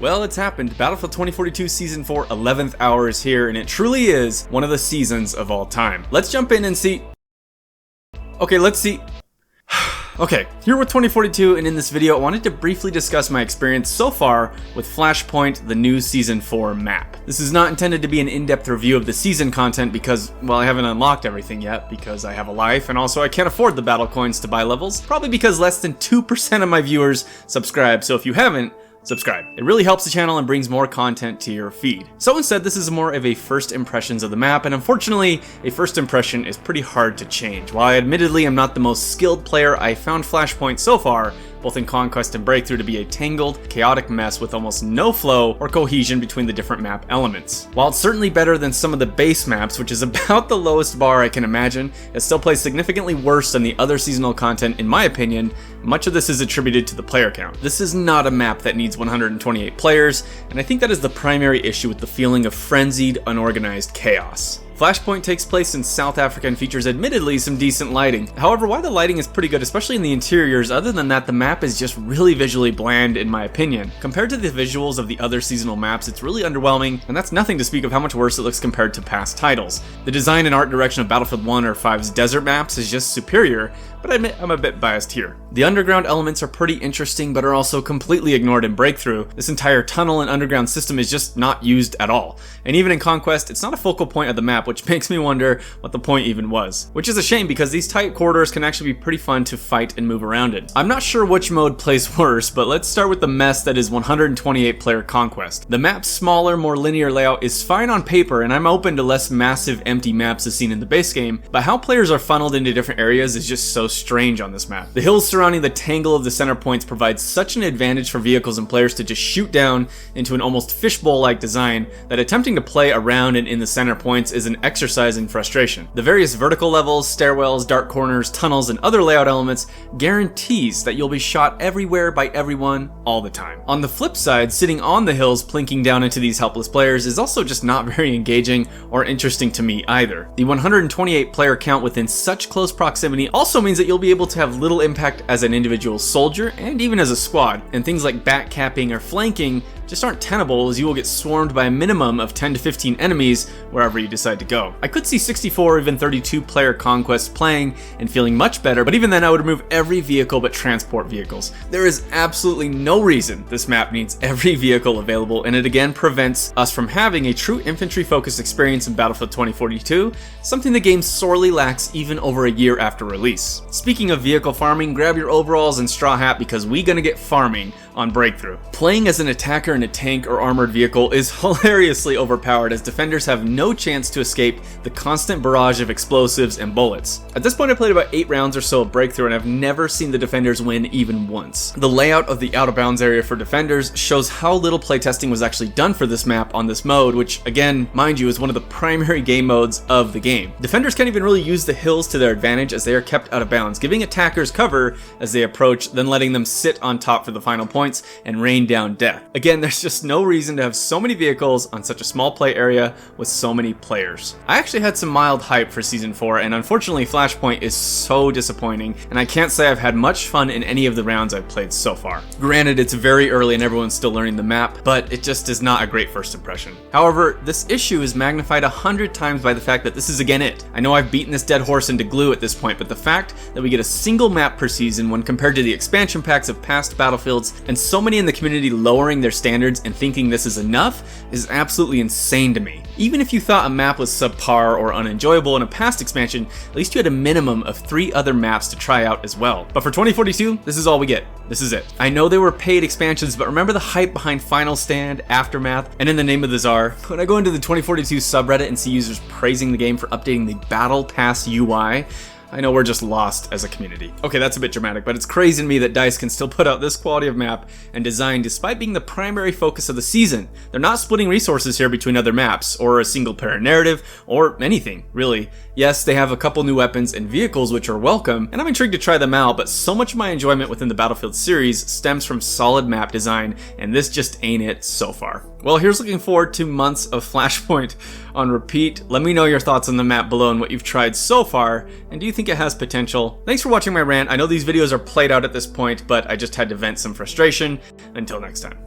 Well, it's happened. Battlefield 2042 Season 4 11th Hour is here, and it truly is one of the seasons of all time. Let's jump in and see. Okay, let's see. Okay, here with 2042, and in this video I wanted to briefly discuss my experience so far with Flashpoint, the new Season 4 map. This is not intended to be an in-depth review of the season content because, well, I haven't unlocked everything yet because I have a life, and also I can't afford the battle coins to buy levels, probably because less than 2% of my viewers subscribe, so if you haven't, subscribe. It really helps the channel and brings more content to your feed. Someone said this is more of a first impressions of the map, and unfortunately, a first impression is pretty hard to change. While I admittedly am not the most skilled player, I found Flashpoint so far, both in Conquest and Breakthrough, to be a tangled, chaotic mess with almost no flow or cohesion between the different map elements. While it's certainly better than some of the base maps, which is about the lowest bar I can imagine, it still plays significantly worse than the other seasonal content in my opinion. Much of this is attributed to the player count. This is not a map that needs 128 players, and I think that is the primary issue with the feeling of frenzied, unorganized chaos. Flashpoint takes place in South Africa and features admittedly some decent lighting. However, while the lighting is pretty good, especially in the interiors, other than that, the map is just really visually bland in my opinion. Compared to the visuals of the other seasonal maps, it's really underwhelming, and that's nothing to speak of how much worse it looks compared to past titles. The design and art direction of Battlefield 1 or 5's desert maps is just superior, but I admit I'm a bit biased here. The underground elements are pretty interesting, but are also completely ignored in Breakthrough. This entire tunnel and underground system is just not used at all. And even in Conquest, it's not a focal point of the map, which makes me wonder what the point even was. Which is a shame because these tight corridors can actually be pretty fun to fight and move around in. I'm not sure which mode plays worse, but let's start with the mess that is 128 player Conquest. The map's smaller, more linear layout is fine on paper, and I'm open to less massive empty maps as seen in the base game, but how players are funneled into different areas is just so strange on this map. The hills surrounding the tangle of the center points provide such an advantage for vehicles and players to just shoot down into an almost fishbowl-like design that attempting to play around and in the center points is an exercise in frustration. The various vertical levels, stairwells, dark corners, tunnels, and other layout elements guarantees that you'll be shot everywhere by everyone all the time. On the flip side, sitting on the hills plinking down into these helpless players is also just not very engaging or interesting to me either. The 128 player count within such close proximity also means that you'll be able to have little impact as an individual soldier and even as a squad, and things like backcapping or flanking just aren't tenable as you will get swarmed by a minimum of 10 to 15 enemies wherever you decide to go. I could see 64 or even 32 player Conquest playing and feeling much better, but even then I would remove every vehicle but transport vehicles. There is absolutely no reason this map needs every vehicle available, and it again prevents us from having a true infantry focused experience in Battlefield 2042, something the game sorely lacks even over a year after release. Speaking of vehicle farming, grab your overalls and straw hat because we gonna get farming on Breakthrough. Playing as an attacker in a tank or armored vehicle is hilariously overpowered as defenders have no chance to escape the constant barrage of explosives and bullets. At this point I played about 8 rounds or so of Breakthrough and I've never seen the defenders win even once. The layout of the out of bounds area for defenders shows how little playtesting was actually done for this map on this mode, which again, mind you, is one of the primary game modes of the game. Defenders can't even really use the hills to their advantage as they are kept out of bounds, giving attackers cover as they approach, then letting them sit on top for the final point and rain down death. Again, there's just no reason to have so many vehicles on such a small play area with so many players. I actually had some mild hype for Season 4, and unfortunately Flashpoint is so disappointing, and I can't say I've had much fun in any of the rounds I've played so far. Granted, it's very early and everyone's still learning the map, but it just is not a great first impression. However, this issue is magnified 100 times by the fact that this is again it. I know I've beaten this dead horse into glue at this point, but the fact that we get a single map per season when compared to the expansion packs of past Battlefields, and so many in the community lowering their standards and thinking this is enough, is absolutely insane to me. Even if you thought a map was subpar or unenjoyable in a past expansion, at least you had a minimum of 3 other maps to try out as well. But for 2042, this is all we get. This is it. I know they were paid expansions, but remember the hype behind Final Stand, Aftermath, and In the Name of the Tsar? When I go into the 2042 subreddit and see users praising the game for updating the Battle Pass UI, I know we're just lost as a community. Okay, that's a bit dramatic, but it's crazy to me that DICE can still put out this quality of map and design despite being the primary focus of the season. They're not splitting resources here between other maps, or a single player narrative, or anything, really. Yes, they have a couple new weapons and vehicles which are welcome, and I'm intrigued to try them out, but so much of my enjoyment within the Battlefield series stems from solid map design, and this just ain't it so far. Well, here's looking forward to months of Flashpoint on repeat. Let me know your thoughts on the map below and what you've tried so far, and do you think it has potential? Thanks for watching my rant. I know these videos are played out at this point, but I just had to vent some frustration. Until next time.